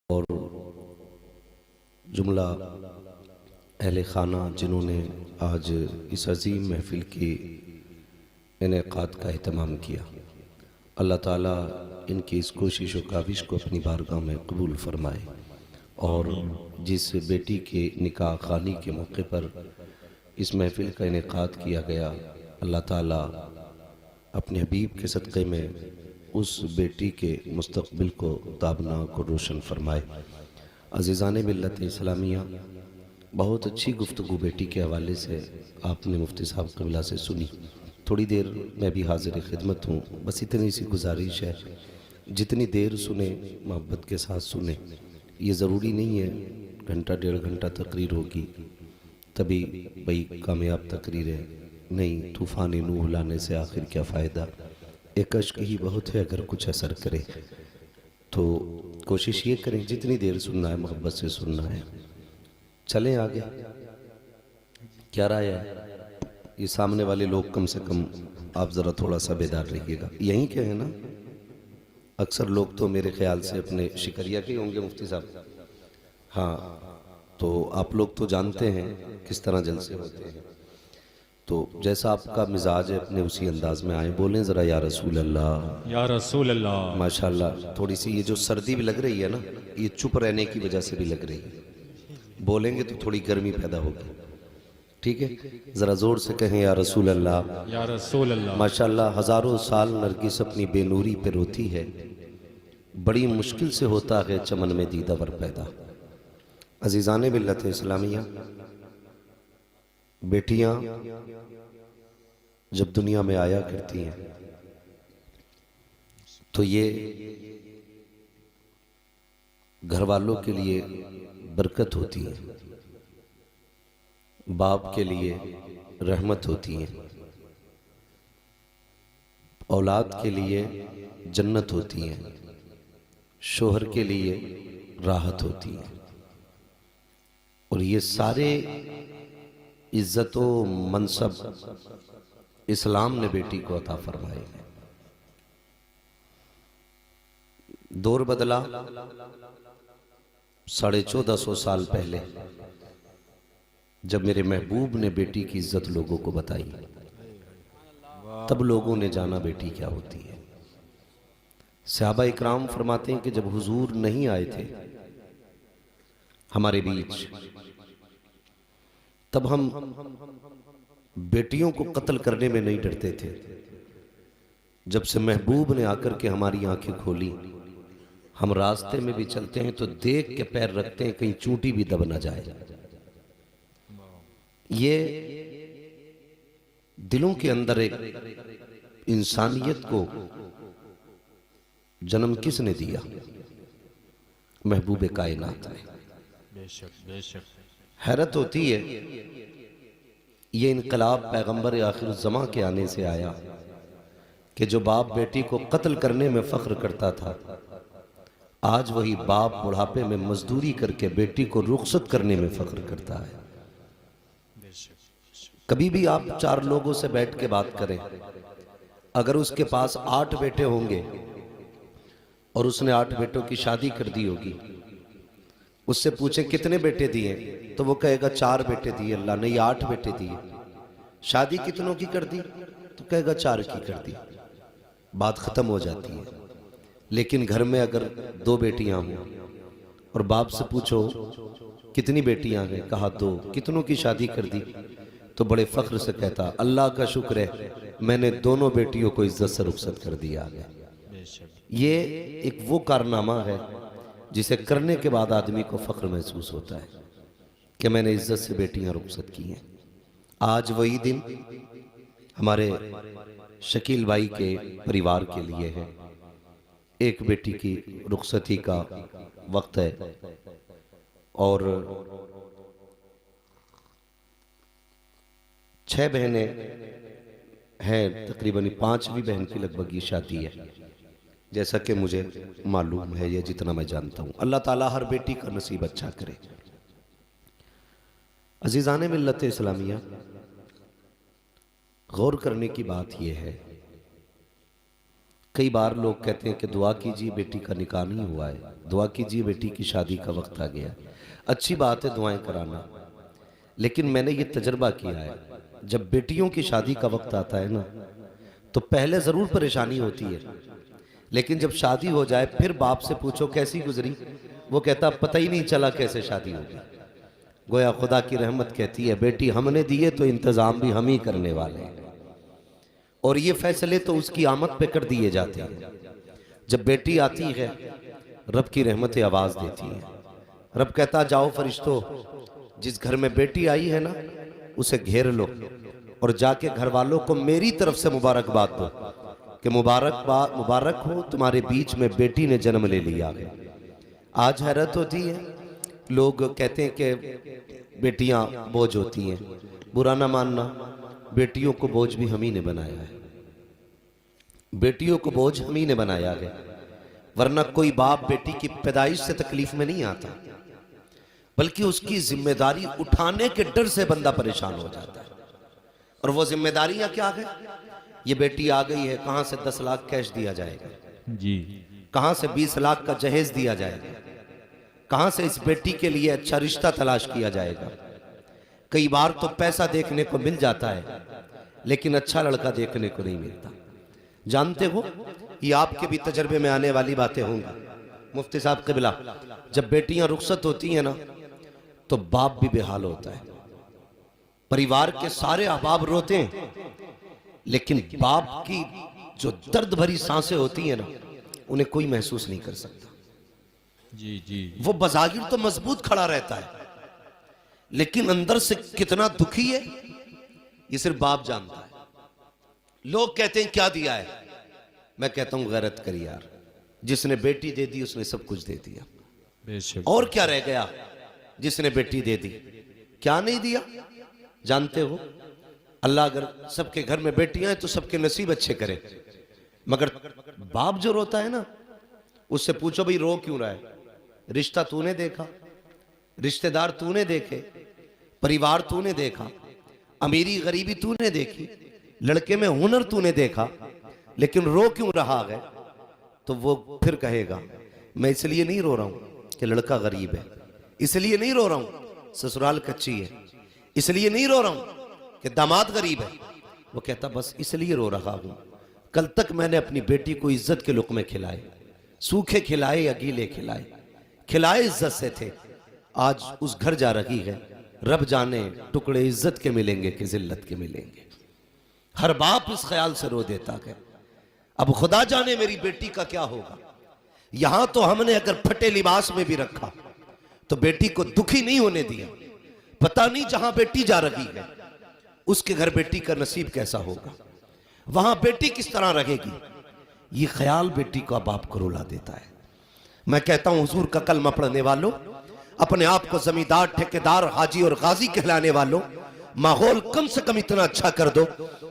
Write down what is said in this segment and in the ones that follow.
और जुमला अहले खाना जिन्होंने आज इस अजीम महफिल की इनेकाद का एहतमाम किया, अल्लाह ताला इनकी इस कोशिश व काविश को अपनी बारगाह में कबूल फरमाए। और जिस बेटी के निकाह खानी के मौके पर इस महफिल का इनेकाद किया गया, अल्लाह ताला अपने हबीब के सदक़े में उस बेटी के मुस्तक़बिल को ताबनाक और रोशन फरमाए। अज़ीज़ान मिल्लत इस्लामिया, बहुत अच्छी गुफ्तगू बेटी के हवाले से आपने मुफ्ती साहब क़िबला से सुनी। थोड़ी देर मैं भी हाजिर खिदमत हूँ। बस इतनी सी गुजारिश है, जितनी देर सुने मोहब्बत के साथ सुने। ये ज़रूरी नहीं है घंटा डेढ़ घंटा तकरीर होगी तभी भाई कामयाब तकरीर है, नहीं। तूफ़ान नूह लाने से आखिर क्या फ़ायदा, एक अश्क ही बहुत है अगर कुछ असर करे। तो कोशिश ये करें जितनी देर सुनना है मोहब्बत से सुनना है। चलें आगे। क्या राय है? ये सामने वाले लोग कम से कम आप ज़रा थोड़ा सा बेदार रहिएगा। यहीं के हैं ना? अक्सर लोग तो मेरे ख्याल से अपने शिकरिया के होंगे मुफ्ती साहब। हाँ, तो आप लोग तो जानते हैं किस तरह जलसे होते हैं। तो जैसा आपका मिजाज है अपने उसी अंदाज में आए, बोलें ज़रा या रसूल अल्लाह, या रसूल अल्लाह। माशाल्लाह। थोड़ी सी ये जो सर्दी भी लग रही है ना, ये चुप रहने की वजह से भी लग रही है। बोलेंगे तो थोड़ी गर्मी पैदा होगी। ठीक है, ज़रा ज़ोर से कहें या रसूल अल्लाह, या रसूल अल्लाह। माशाल्लाह। हज़ारों साल नरगिस अपनी बेनूरी पे रोती है, बड़ी मुश्किल से होता है चमन में दीदावर पैदा। अज़ीज़ान मिल्लत इस्लामिया, बेटियां जब दुनिया में आया करती हैं तो ये घर वालों के लिए बरकत होती है, बाप के लिए रहमत होती है, औलाद के लिए जन्नत होती है, शोहर के लिए राहत होती है। और ये सारे इज्जत व मनसब इस्लाम ने बेटी को अता फरमाए हैं। दौर बदला 1450 साल पहले, जब मेरे महबूब ने बेटी की इज्जत लोगों को बताई, तब लोगों ने जाना बेटी क्या होती है। सहाबा इकराम फरमाते हैं कि जब हुजूर नहीं आए थे हमारे बीच, तब हम बेटियों को कत्ल करने में नहीं डरते थे। जब से महबूब ने आकर के हमारी आंखें खोली, हम रास्ते में भी चलते हैं तो देख के पैर रखते हैं कहीं चूंटी भी दब ना जाए। ये दिलों के अंदर एक इंसानियत को जन्म किसने दिया? महबूब कायनात ने। बेशक बेशक। हैरत होती है, ये इनकलाब पैगंबर आखिर ज़मा के आने से आया कि जो बाप बेटी को कत्ल करने में फख्र करता था, आज वही बाप बुढ़ापे में मजदूरी करके बेटी को रुखसत करने में फख्र करता है। कभी भी आप 4 लोगों से बैठ के बात करें, अगर उसके पास 8 बेटे होंगे और उसने 8 बेटों की शादी कर दी होगी, उससे पूछे कितने बेटे दिए, तो वो कहेगा 4 बेटे दिए अल्लाह ने, 8 बेटे दिए। शादी कितनों की कर दी, तो कहेगा 4 की कर दी। बात खत्म हो जाती है। लेकिन घर में अगर 2 बेटियां हों और बाप से पूछो कितनी बेटियां हैं, कहा 2, कितनों की शादी कर दी, तो बड़े फख्र से कहता अल्लाह का शुक्र है मैंने दोनों बेटियों को इज्जत से रुखसत कर दिया है। ये एक वो कारनामा है जिसे करने के बाद आदमी को फख्र महसूस होता है कि मैंने इज्जत से बेटियां रुखसत की हैं। आज वही दिन हमारे शकील भाई के परिवार के लिए है। एक बेटी की रुखसती का वक्त है और 6 बहनें हैं, तकरीबन 5वीं बहन की लगभग ये शादी है, जैसा कि मुझे मालूम है या जितना मैं जानता हूँ। अल्लाह ताला हर बेटी का नसीब अच्छा करे। अजीज़ान मिल्लत इस्लामिया, गौर करने की बात यह है, कई बार लोग कहते हैं कि दुआ कीजिए बेटी का निकाह नहीं हुआ है, दुआ कीजिए, बेटी की शादी का वक्त आ गया। अच्छी बात है दुआएं कराना, लेकिन मैंने ये तजर्बा किया है, जब बेटियों की शादी का वक्त आता है ना, तो पहले ज़रूर परेशानी होती है, लेकिन जब शादी हो जाए फिर बाप से पूछो कैसी गुजरी, वो कहता पता ही नहीं चला कैसे शादी होगी। गोया खुदा की रहमत कहती है बेटी हमने दिए तो इंतज़ाम भी हम ही करने वाले हैं, और ये फैसले तो उसकी आमद पे कर दिए जाते हैं। जब बेटी आती है रब की रहमतें आवाज़ देती है, रब कहता जाओ फरिश्तों, जिस घर में बेटी आई है ना उसे घेर लो और जाके घर वालों को मेरी तरफ से मुबारकबाद दो कि मुबारक हो तुम्हारे बीच में बेटी ने जन्म ले लिया है। आज हैरत होती है, लोग कहते हैं कि बेटियां बोझ होती हैं। बुरा ना मानना, बेटियों को बोझ भी हम ही ने बनाया है, बेटियों को बोझ हम ही ने बनाया है, वरना कोई बाप बेटी की पैदाइश से तकलीफ में नहीं आता, बल्कि उसकी जिम्मेदारी उठाने के डर से बंदा परेशान हो जाता है। और वो जिम्मेदारियां क्या है? ये बेटी आ गई है, कहां से 10 लाख कैश दिया जाएगा जी, कहां से 20 लाख का जहेज दिया जाएगा, कहां से इस बेटी के लिए अच्छा रिश्ता तलाश किया जाएगा। कई बार तो पैसा देखने को मिल जाता है लेकिन अच्छा लड़का देखने को नहीं मिलता। जानते हो, ये आपके भी तजर्बे में आने वाली बातें होंगी। मुफ्ती साहब क़िबला, जब बेटियां रुखसत होती हैं ना तो बाप भी बेहाल होता है, परिवार के सारे अहबाब रोते हैं, लेकिन बाप की जो दर्द भरी सांसें होती हैं ना उन्हें कोई महसूस नहीं कर सकता। जी जी, वो बज़ाहिर तो मजबूत खड़ा रहता है, लेकिन अंदर से कितना दुखी है ये सिर्फ बाप जानता है। लोग कहते हैं क्या दिया है, मैं कहता हूं गैरत करी यार, जिसने बेटी दे दी उसने सब कुछ दे दिया। बेशक। और क्या रह गया जिसने बेटी दे दी? क्या नहीं दिया? जानते हो, अल्लाह अगर सबके घर में बेटियां हैं तो सबके नसीब अच्छे करे, मगर बाप जो रोता है ना उससे पूछो भाई रो क्यों रहा है? रिश्ता तूने देखा, रिश्तेदार तूने देखे, परिवार तूने देखा, अमीरी गरीबी तूने देखी, लड़के में हुनर तूने देखा, लेकिन रो क्यों रहा है? तो वो फिर कहेगा मैं इसलिए नहीं रो रहा हूं कि लड़का गरीब है, इसलिए नहीं रो रहा हूं ससुराल कच्ची है, इसलिए नहीं रो रहा हूं कि दामाद गरीब है। वो कहता बस इसलिए रो रहा हूं, कल तक मैंने अपनी बेटी को इज्जत के लुक़्मे खिलाए, सूखे खिलाए या गीले खिलाए, खिलाए इज्जत से थे, आज उस घर जा रही है, रब जाने टुकड़े इज्जत के मिलेंगे कि जिल्लत के मिलेंगे। हर बाप इस ख्याल से रो देता है अब खुदा जाने मेरी बेटी का क्या होगा। यहां तो हमने अगर फटे लिबास में भी रखा तो बेटी को दुखी नहीं होने दिया, पता नहीं जहां बेटी जा रही है उसके घर बेटी का नसीब कैसा होगा, वहां बेटी किस तरह रहेगी। ये ख्याल बेटी का बाप को रुला देता है। मैं कहता हूं हुजूर का कलमा पढ़ने वालों, अपने आप को जमींदार, ठेकेदार, हाजी और गाजी कहलाने वालों, माहौल कम से कम इतना अच्छा कर दो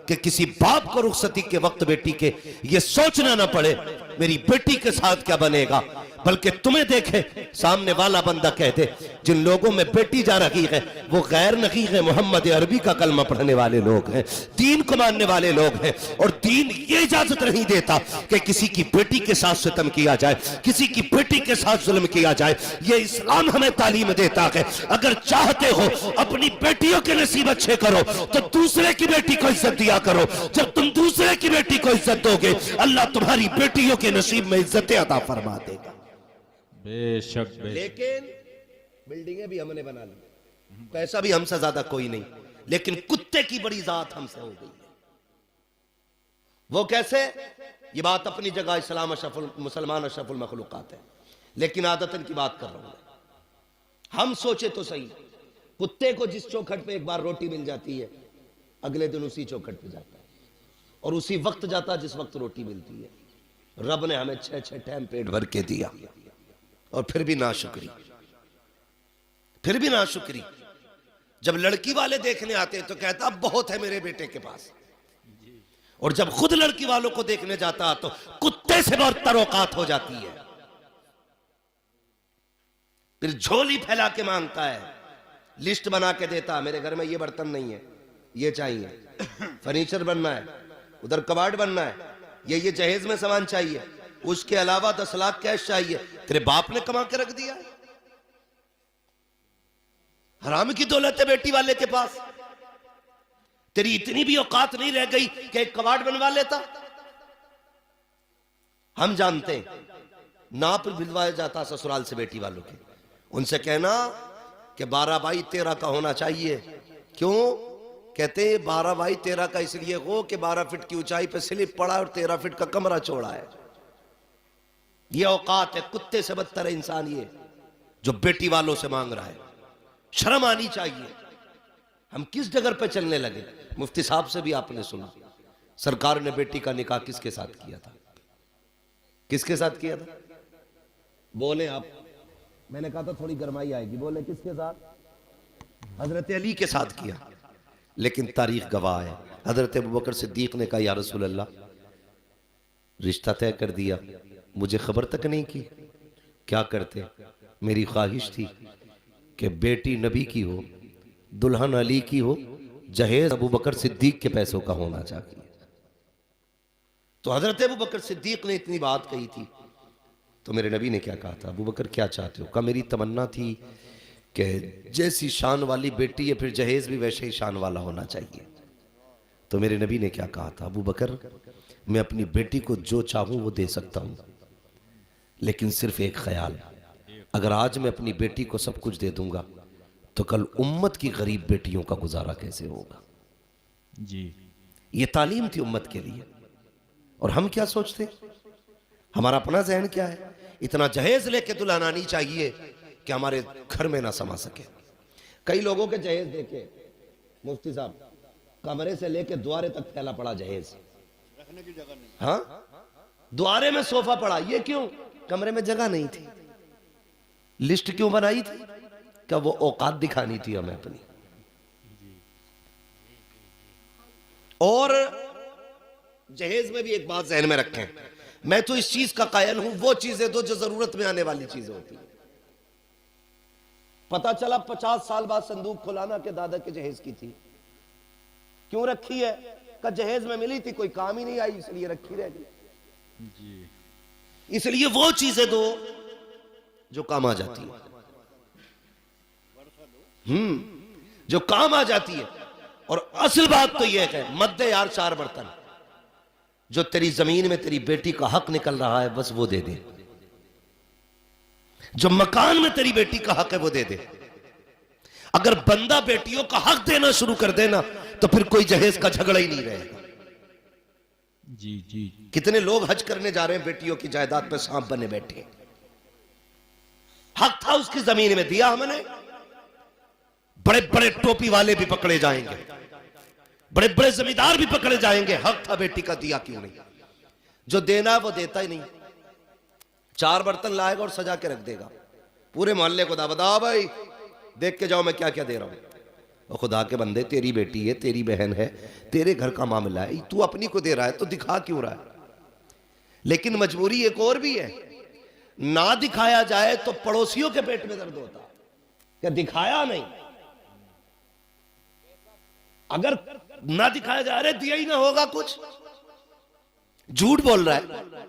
कि किसी बाप को रुखसती के वक्त बेटी के ये सोचना ना पड़े मेरी बेटी के साथ क्या बनेगा, बल्कि तुम्हें देखे सामने वाला बंदा कह दे जिन लोगों में बेटी जा रही है वो गैर नहीं है, मोहम्मद अरबी का कलमा पढ़ने वाले लोग हैं, दीन को मानने वाले लोग हैं। और दीन ये इजाजत नहीं देता कि किसी की बेटी के साथ सितम किया जाए, किसी की बेटी के साथ जुल्म किया जाए। ये इस्लाम हमें तालीम देता है। अगर चाहते हो अपनी बेटियों के नसीब अच्छे करो तो दूसरे की बेटी को इज्जत दिया करो। जब तुम दूसरे की बेटी को इज्जत दोगे अल्लाह तुम्हारी बेटियों के नसीब में इज्जतें अता फरमा देगा। बेशक बेशक। लेकिन बिल्डिंगें भी हमने बना ली, पैसा भी हमसे ज्यादा कोई नहीं, लेकिन कुत्ते की बड़ी जात हमसे हो गई। वो कैसे? ये बात अपनी जगह इस्लाम अशरफुल मुसलमान अशरफुल मखलूकात है, लेकिन आदतन की बात कर रहा हूं। हम सोचे तो सही, कुत्ते को जिस चौखट पे एक बार रोटी मिल जाती है अगले दिन उसी चौखट पे जाता है और उसी वक्त जाता है जिस वक्त रोटी मिलती है। रब ने हमें 6-6 टाइम पेट भर के दिया और फिर भी नाशुक्री, फिर भी नाशुक्री। जब लड़की वाले देखने आते हैं तो कहता अब बहुत है मेरे बेटे के पास, और जब खुद लड़की वालों को देखने जाता तो कुत्ते से बहुत तरोकात हो जाती है। फिर झोली फैला के मांगता है, लिस्ट बना के देता, मेरे घर में ये बर्तन नहीं है, ये चाहिए, फर्नीचर बनना है, उधर कबाड़ बनना है, ये जहेज में सामान चाहिए, उसके अलावा 10 लाख कैश चाहिए, तेरे बाप ने कमा के रख दिया है। हराम की दौलत है बेटी वाले के पास। तेरी इतनी भी औकात नहीं रह गई कि एक कबाड़ बनवा लेता। हम जानते हैं नाप भिजवाया जाता ससुराल से बेटी वालों के, उनसे कहना कि 12x13 का होना चाहिए। क्यों? कहते 12x13 का इसलिए हो कि 12 फीट की ऊंचाई पे स्लिप पड़ा और 13 फीट का कमरा चौड़ा है। ये औकात है, कुत्ते से बदतर है इंसान ये जो बेटी वालों से मांग रहा है। शर्म आनी चाहिए। हम किस जगह पे चलने लगे? मुफ्ती साहब से भी आपने सुना, सरकार ने बेटी का निकाह किसके साथ किया था? किसके साथ किया था? बोले आप। मैंने कहा था थोड़ी गरमाई आएगी। बोले किसके साथ? हजरत अली के साथ किया। लेकिन तारीख गवाह है, हजरत अबू बकर सिद्दीक ने कहा या रसूल अल्लाह, रिश्ता तय कर दिया, मुझे खबर तक नहीं की। क्या करते? मेरी ख्वाहिश थी कि बेटी नबी की हो, दुल्हन अली की हो, जहेज अबू बकर सिद्दीक के पैसों का होना चाहिए। तो हजरत अबू बकर सिद्दीक ने इतनी बात कही थी तो मेरे नबी ने क्या कहा था? अबू बकर क्या चाहते हो? कहा मेरी तमन्ना थी कि जैसी शान वाली बेटी है फिर जहेज भी वैसे ही शान वाला होना चाहिए। तो मेरे नबी ने क्या कहा था? अबू बकर, मैं अपनी बेटी को जो चाहूं वो दे सकता हूं, लेकिन सिर्फ एक ख्याल, अगर आज मैं अपनी बेटी को सब कुछ दे दूंगा तो कल उम्मत की गरीब बेटियों का गुजारा कैसे होगा? जी। ये तालीम थी उम्मत के लिए। और हम क्या सोचते? हमारा अपना जहन क्या है? इतना जहेज लेके दुल्हन आनी चाहिए कि हमारे घर में ना समा सके। कई लोगों के जहेज देखे मुफ्ती साहब, कमरे से लेके द्वारे तक फैला पड़ा जहेज, रखने की जगह नहीं। हाँ, द्वारे में सोफा पड़ा। ये क्यों? कमरे में जगह नहीं थी। लिस्ट क्यों बनाई थी? क्या वो औकात दिखानी थी हमें अपनी। और जहेज में भी एक बात जहन में रखें, मैं तो इस चीज का कायल हूं, वो चीजें दो जो जरूरत में आने वाली चीजें होती है। पता चला 50 साल बाद संदूक खुलाना के दादा के जहेज की थी। क्यों रखी है? का जहेज में मिली थी, कोई काम ही नहीं आई, इसलिए रखी रह गई। इसलिए वो चीजें दो जो काम आ जाती है, जो काम आ जाती है। और असल बात तो यह है, मत दे यार 4 बर्तन, जो तेरी जमीन में तेरी बेटी का हक निकल रहा है बस वो दे दे। जो मकान में तेरी बेटी का हक है वो दे दे। अगर बंदा बेटियों का हक देना शुरू कर देना तो फिर कोई जहेज का झगड़ा ही नहीं रहेगा। जी जी। कितने लोग हज करने जा रहे हैं, बेटियों की जायदाद पे सांप बने बैठे। हक था उसकी जमीन में, दिया हमने। बड़े बड़े टोपी वाले भी पकड़े जाएंगे, बड़े बड़े जमींदार भी पकड़े जाएंगे, हक था बेटी का, दिया क्यों नहीं? जो देना है वो देता ही नहीं। 4 बर्तन लाएगा और सजा के रख देगा, पूरे मोहल्ले को बता भाई देख के जाओ मैं क्या क्या दे रहा हूं। और खुदा के बंदे, तेरी बेटी है, तेरी बहन है, तेरे घर का मामला है, तू अपनी को दे रहा है तो दिखा क्यों रहा है? लेकिन मजबूरी एक और भी है, ना दिखाया जाए तो पड़ोसियों के पेट में दर्द होता क्या? दिखाया नहीं, अगर ना दिखाया जा रहा है, दिया ही ना होगा कुछ, झूठ बोल रहा है।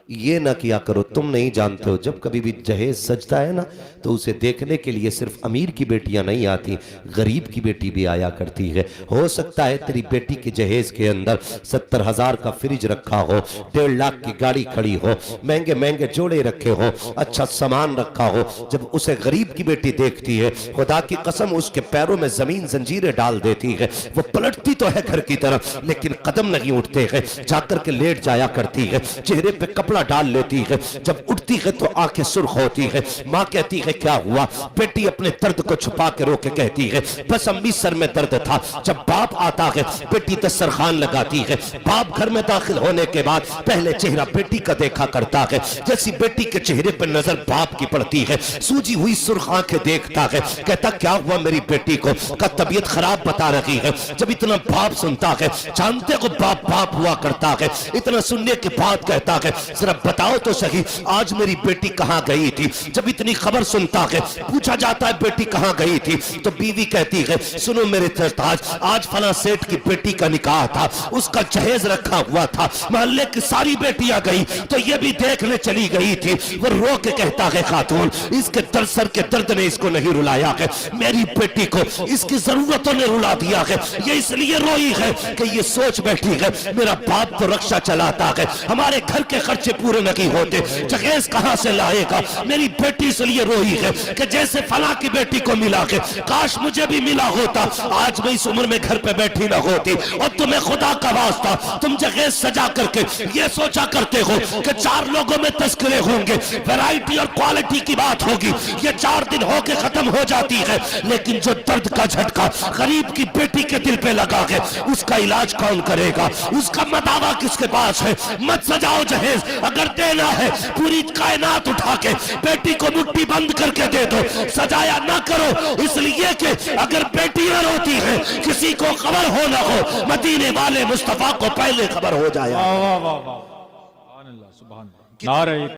ये ना किया करो। तुम नहीं जानते हो, जब कभी भी जहेज सजता है ना तो उसे देखने के लिए सिर्फ अमीर की बेटियां नहीं आती, गरीब की बेटी भी आया करती है। हो सकता है तेरी बेटी के जहेज के अंदर 70,000 का फ्रिज रखा हो, 1.5 लाख की गाड़ी खड़ी हो, महंगे महंगे जोड़े रखे हो, अच्छा सामान रखा हो। जब उसे गरीब की बेटी देखती है, खुदा की कसम उसके पैरों में जमीन जंजीरें डाल देती है। वो पलटती तो है घर की तरफ, लेकिन कदम नहीं उठते हैं, जाकर के लेट जाया करती है, चेहरे पे कपड़ा डाल लेती है। जब उठती है तो आंखें सुर्ख होती है। माँ कहती है क्या हुआ? बेटी अपने दर्द को छुपा के रो के कहती है बस अम्मी सर में दर्द था। जब बाप आता है बेटी दस्तरखान लगाती है। बाप घर में दाखिल होने के बाद पहले चेहरा बेटी का देखा करता है। जैसी बेटी के चेहरे पर नजर बाप की पड़ती है, सूजी हुई सुर्ख आंखें देखता है, कहता क्या हुआ मेरी बेटी को? का तबीयत खराब बता रही है। जब इतना बाप सुनता है, जानते को बाप बाप हुआ करता है, इतना सुनने के बाद कहता है जरा बताओ तो सही आज मेरी बेटी कहाँ गई थी। जब इतनी खबर सुनता है, पूछा जाता है बेटी कहाँ गई थी, तो बीवी कहती है सुनो मेरे सरताज, आज फला सेठ की बेटी का निकाह था, उसका जहेज रखा हुआ था, मोहल्ले की सारी बेटियां गई तो ये भी देखने चली गई थी। वो रो के कहता है खातून इसके दर्द सर के दर्द ने इसको नहीं रुलाया है, मेरी बेटी को इसकी जरूरतों ने रुला दिया है, ये इसलिए रोई है कि ये सोच बैठी है मेरा बाप तो रक्षा चलाता है, हमारे घर के खर्चे पूरे नहीं होते, जहेज कहां से लाएगा। मेरी बेटी इसलिए रोई है कि जैसे फला की बेटी को मिला है काश मुझे भी मिला होता, आज मैं इस उम्र में घर पे बैठी ना होती। और तुम्हें खुदा का वास्ता तुम जहेज सजा करके ये सोचा करते हो कि 4 लोगों में तस्करे होंगे, वैरायटी और क्वालिटी की बात होगी, ये 4 दिन होके खत्म हो जाती है, लेकिन जो दर्द का झटका गरीब की बेटी के दिल पे लगा है उसका इलाज कौन करेगा, उसका मदावा किसके पास है। मत सजाओ जहेज, अगर देना है पूरी कायनात उठा के बेटी को मुट्ठी बंद करके दे दो, सजाया ना करो इसलिए कि अगर बेटियां रोती है किसी को खबर हो ना हो, मदीने वाले मुस्तफा को पहले खबर हो जाए। वाह वाह वाह वाह, सुभान अल्लाह, सुभान अल्लाह, नारे